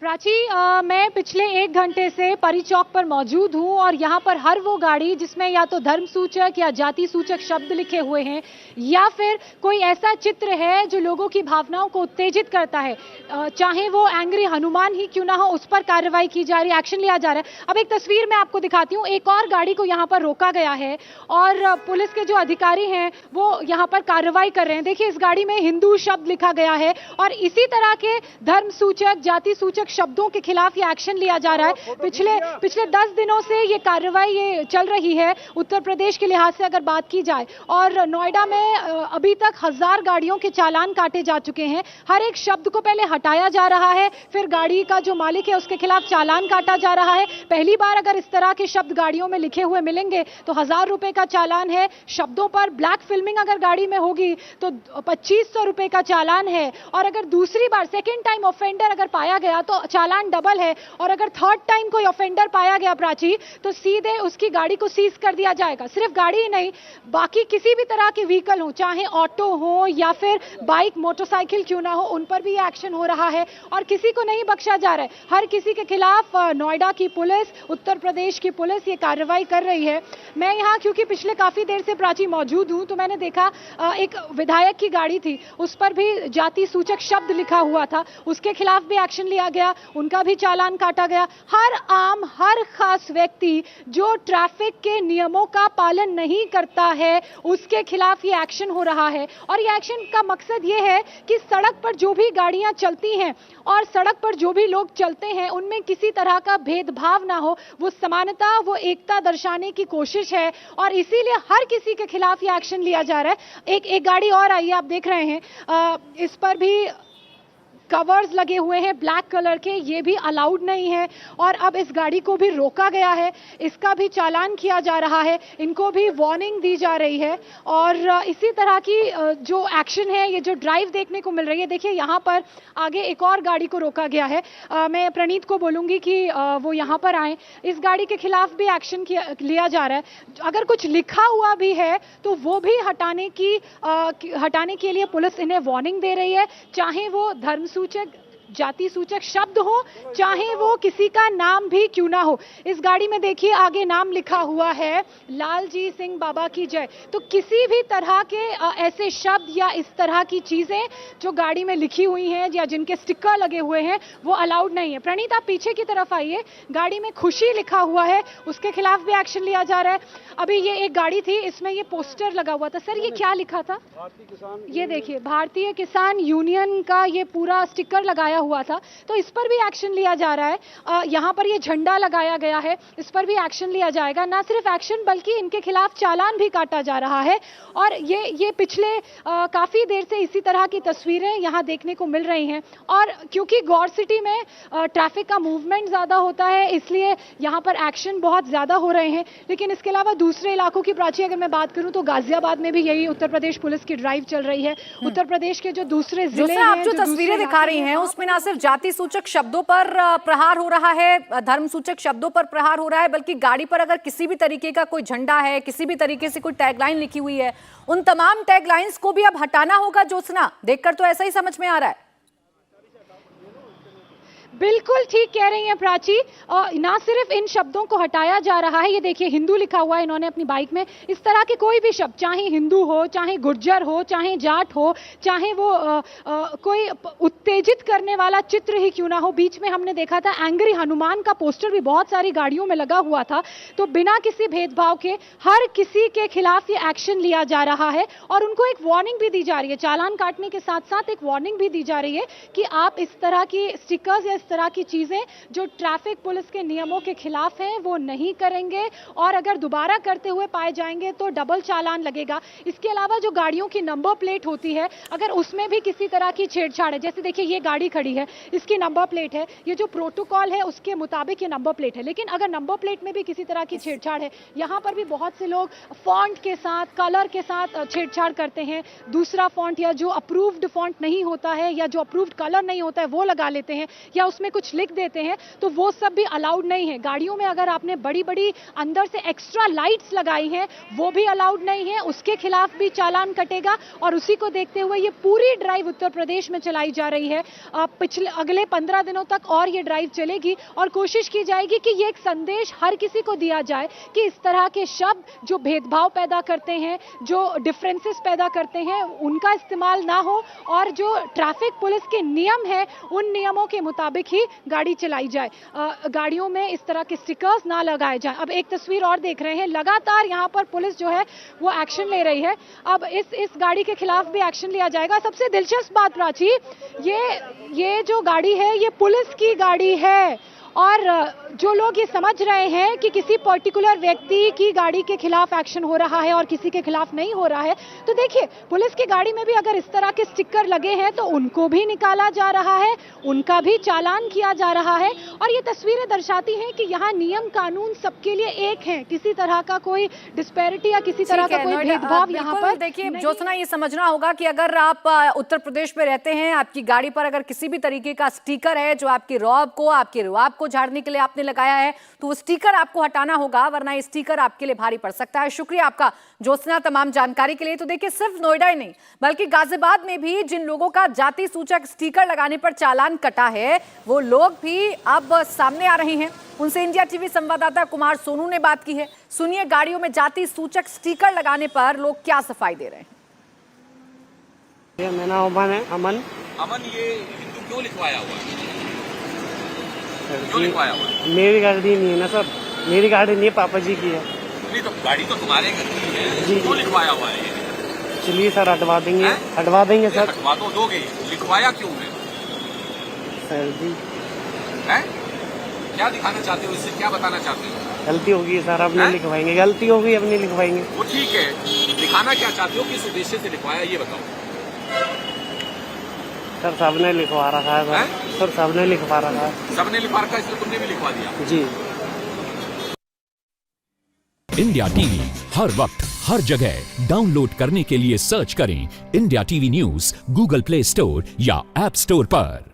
प्राची, मैं पिछले 1 घंटे से परी चौक पर मौजूद हूं और यहां पर हर वो गाड़ी जिसमें या तो धर्म सूचक या जाति सूचक शब्द लिखे हुए हैं या फिर कोई ऐसा चित्र है जो लोगों की भावनाओं को उत्तेजित करता है, चाहे वो एंग्री हनुमान ही क्यों ना हो, उस पर कार्रवाई की जा रही है, एक्शन लिया जा रहा है। अब एक तस्वीर मैं आपको दिखाती हूँ। एक और गाड़ी को यहाँ पर रोका गया है और पुलिस के जो अधिकारी हैं वो यहाँ पर कार्रवाई कर रहे हैं। देखिए, इस गाड़ी में हिंदू शब्द लिखा गया है और इसी तरह के धर्म सूचक, जाति सूचक शब्दों के खिलाफ ये एक्शन लिया जा रहा है। पिछले 10 दिनों से ये कार्रवाई ये चल रही है उत्तर प्रदेश के लिहाज से अगर बात की जाए। और नोएडा में अभी तक 1000 गाड़ियों के चालान काटे जा चुके हैं। हर एक शब्द को पहले हटाया जा रहा है, फिर गाड़ी का जो मालिक है उसके खिलाफ चालान काटा जा रहा है। पहली बार अगर इस तरह के शब्द गाड़ियों में लिखे हुए मिलेंगे तो 1000 रुपए का चालान है। शब्दों पर ब्लैक फिल्मिंग अगर गाड़ी में होगी तो 2500 रुपए का चालान है। और अगर दूसरी बार सेकेंड टाइम ऑफेंडर अगर पाया गया तो चालान डबल है। और अगर थर्ड टाइम कोई ऑफेंडर पाया गया प्राची, तो सीधे उसकी गाड़ी को सीज कर दिया जाएगा। सिर्फ गाड़ी ही नहीं, बाकी किसी भी तरह के व्हीकल हो, चाहे ऑटो हो या फिर बाइक मोटरसाइकिल क्यों ना हो, उन पर भी एक्शन हो रहा है और किसी को नहीं बख्शा जा रहा है। हर किसी के खिलाफ नोएडा की पुलिस, उत्तर प्रदेश की पुलिस ये कार्रवाई कर रही है। मैं यहाँ क्योंकि पिछले काफी देर से प्राची मौजूद हूँ तो मैंने देखा एक विधायक की गाड़ी थी, उस पर भी जाति सूचक शब्द लिखा हुआ था, उसके खिलाफ भी एक्शन लिया गया, उनका भी चालान काटा गया। हर खास व्यक्ति जो ट्रैफिक के नियमों का पालन नहीं करता है उसके खिलाफ ये एक्शन हो रहा है। और ये एक्शन का मकसद ये है कि सड़क पर जो भी गाड़ियां चलती हैं और सड़क पर जो भी लोग चलते हैं उनमें किसी तरह का भेदभाव ना हो, वो समानता, वो एकता दर्शाने की कोशिश है और इसीलिए हर किसी के खिलाफ ये एक्शन लिया जा रहा है। एक गाड़ी और आई है, आप देख रहे हैं, इस पर भी कवर्स लगे हुए हैं ब्लैक कलर के, ये भी अलाउड नहीं है और अब इस गाड़ी को भी रोका गया है, इसका भी चालान किया जा रहा है, इनको भी वार्निंग दी जा रही है। और इसी तरह की जो एक्शन है, ये जो ड्राइव देखने को मिल रही है, देखिए यहाँ पर आगे एक और गाड़ी को रोका गया है। मैं प्रणीत को बोलूँगी कि वो यहाँ पर आए। इस गाड़ी के खिलाफ भी एक्शन लिया जा रहा है। अगर कुछ लिखा हुआ भी है तो वो भी हटाने के लिए पुलिस इन्हें वार्निंग दे रही है, चाहे वो धर्म सूचक, जाति सूचक शब्द हो, चाहे वो किसी का नाम भी क्यों ना हो। इस गाड़ी में देखिए आगे नाम लिखा हुआ है लालजी सिंह बाबा की जय। तो किसी भी तरह के ऐसे शब्द या इस तरह की चीजें जो गाड़ी में लिखी हुई हैं या जिनके स्टिकर लगे हुए हैं वो अलाउड नहीं है। प्रणीत, आप पीछे की तरफ आइए। गाड़ी में खुशी लिखा हुआ है, उसके खिलाफ भी एक्शन लिया जा रहा है। अभी ये एक गाड़ी थी, इसमें ये पोस्टर लगा हुआ था। सर, ये क्या लिखा था? ये देखिए, भारतीय किसान यूनियन का ये पूरा स्टिकर लगाया हुआ था, तो इस पर भी एक्शन लिया जा रहा है। यहाँ पर ये झंडा लगाया गया है, इस पर भी एक्शन लिया जाएगा। ना सिर्फ एक्शन बल्कि इनके खिलाफ चालान भी काटा जा रहा है। और ये पिछले काफी देर से इसी तरह की तस्वीरें यहाँ देखने को मिल रही हैं। और क्योंकि गौर सिटी में ट्रैफिक का मूवमेंट ज्यादा होता है इसलिए यहाँ पर एक्शन बहुत ज्यादा हो रहे हैं। लेकिन इसके अलावा दूसरे इलाकों की प्राची अगर मैं बात करूं तो गाजियाबाद में भी यही उत्तर प्रदेश पुलिस की ड्राइव चल रही है। उत्तर प्रदेश के जो दूसरे जिले हैं, आप जो तस्वीरें दिखा रही हैं उसमें ना सिर्फ जाति सूचक शब्दों पर प्रहार हो रहा है, धर्म सूचक शब्दों पर प्रहार हो रहा है, बल्कि गाड़ी पर अगर किसी भी तरीके का कोई झंडा है, किसी भी तरीके से कोई टैगलाइन लिखी हुई है, उन तमाम टैगलाइंस को भी अब हटाना होगा। ज्योत्सना, देखकर तो ऐसा ही समझ में आ रहा है। बिल्कुल ठीक कह रही हैं प्राची। ना सिर्फ इन शब्दों को हटाया जा रहा है, ये देखिए हिंदू लिखा हुआ है इन्होंने अपनी बाइक में। इस तरह के कोई भी शब्द, चाहे हिंदू हो, चाहे गुर्जर हो, चाहे जाट हो, चाहे वो कोई उत्तेजित करने वाला चित्र ही क्यों ना हो। बीच में हमने देखा था एंग्री हनुमान का पोस्टर भी बहुत सारी गाड़ियों में लगा हुआ था। तो बिना किसी भेदभाव के हर किसी के खिलाफ ये एक्शन लिया जा रहा है और उनको एक वार्निंग भी दी जा रही है। चालान काटने के साथ साथ एक वार्निंग भी दी जा रही है कि आप इस तरह की स्टिकर्स या इस तरह की चीजें जो ट्रैफिक पुलिस के नियमों के खिलाफ हैं वो नहीं करेंगे और अगर दोबारा करते हुए पाए जाएंगे तो डबल चालान लगेगा। इसके अलावा जो गाड़ियों की नंबर प्लेट होती है, अगर उसमें भी किसी तरह की छेड़छाड़ है, जैसे देखिए ये गाड़ी खड़ी है, इसकी नंबर प्लेट है, ये जो प्रोटोकॉल है उसके मुताबिक ये नंबर प्लेट है, लेकिन अगर नंबर प्लेट में भी किसी तरह की छेड़छाड़ है, यहाँ पर भी बहुत से लोग फॉन्ट के साथ, कलर के साथ छेड़छाड़ करते हैं। दूसरा फॉन्ट या जो अप्रूव्ड फॉन्ट नहीं होता है या जो अप्रूव्ड कलर नहीं होता है वो लगा लेते हैं या उसमें कुछ लिख देते हैं, तो वो सब भी अलाउड नहीं है। गाड़ियों में अगर आपने बड़ी बड़ी अंदर से एक्स्ट्रा लाइट्स लगाई हैं, वो भी अलाउड नहीं है, उसके खिलाफ भी चालान कटेगा। और उसी को देखते हुए ये पूरी ड्राइव उत्तर प्रदेश में चलाई जा रही है। पिछले अगले 15 दिनों तक और ये ड्राइव चलेगी और कोशिश की जाएगी कि ये एक संदेश हर किसी को दिया जाए कि इस तरह के शब्द जो भेदभाव पैदा करते हैं, जो डिफरेंसेस पैदा करते हैं, उनका इस्तेमाल ना हो और जो ट्रैफिक पुलिस के नियम है उन नियमों के मुताबिक ही गाड़ी चलाई जाए। गाड़ियों में इस तरह के स्टिकर्स ना लगाए जाए। अब एक तस्वीर और देख रहे हैं, लगातार यहाँ पर पुलिस जो है वो एक्शन ले रही है। अब इस गाड़ी के खिलाफ भी एक्शन लिया जाएगा। सबसे दिलचस्प बात प्राची, ये जो गाड़ी है ये पुलिस की गाड़ी है और जो लोग ये समझ रहे हैं कि किसी पर्टिकुलर व्यक्ति की गाड़ी के खिलाफ एक्शन हो रहा है और किसी के खिलाफ नहीं हो रहा है, तो देखिए पुलिस की गाड़ी में भी अगर इस तरह के स्टिकर लगे हैं तो उनको भी निकाला जा रहा है, उनका भी चालान किया जा रहा है। और ये तस्वीरें दर्शाती हैं कि यहाँ नियम कानून सबके लिए एक है, किसी तरह का कोई डिस्पैरिटी या किसी तरह का कोई भेदभाव यहाँ पर देखिए ज्योत्सना, ये समझना होगा कि अगर आप उत्तर प्रदेश में रहते हैं, आपकी गाड़ी पर अगर किसी भी तरीके का स्टिकर है जो आपकी रौब को, आपके रुआब को झाड़ने के लिए आपने लगाया है, तो वो स्टिकर आपको हटाना होगा, वरना ये स्टिकर आपके लिए भारी पड़ सकता है। शुक्रिया आपका ज्योत्सना तमाम जानकारी के लिए। तो देखिए सिर्फ नोएडा ही नहीं बल्कि गाजियाबाद में भी जिन लोगों का जाति सूचक स्टिकर लगाने पर चालान कटा है, वो लोग भी अब सामने आ रहे हैं। उनसे इंडिया टीवी संवाददाता कुमार सोनू ने बात की है। सुनिए गाड़ियों में जाति सूचक स्टिकर लगाने पर लोग क्या सफाई दे रहे हैं। मेरा नाम अमन है। अमन, ये हिंदू क्यों लिखवाया हुआ है? क्यों लिखवाया हुआ है? मेरी गाड़ी नहीं है ना सर, मेरी गाड़ी नहीं है, पापा जी की है। नहीं तो गाड़ी तो तुम्हारे घर की है जी। क्यों लिखवाया हुआ है? चलिए सर हटवा देंगे, हैं? हटवा देंगे सर। हटवा तो दोगे, लिखवाया क्यों है? सर जी हैं? क्या दिखाना चाहते हो, इससे क्या बताना चाहते हो? गलती होगी सर, अब नहीं लिखवाएंगे। गलती होगी, अब नहीं लिखवाएंगे। वो ठीक है, दिखाना क्या चाहते हो, किस उद्देश्य से लिखवाया ये बताओ। सर सबने लिखवा रखा है सर, सर सबने लिखवा रखा है। सबने लिखवा रखा है, इसलिए तुमने भी लिखवा दिया। जी। इंडिया टीवी हर वक्त हर जगह डाउनलोड करने के लिए सर्च करें India TV news Google play store या ऐप स्टोर पर।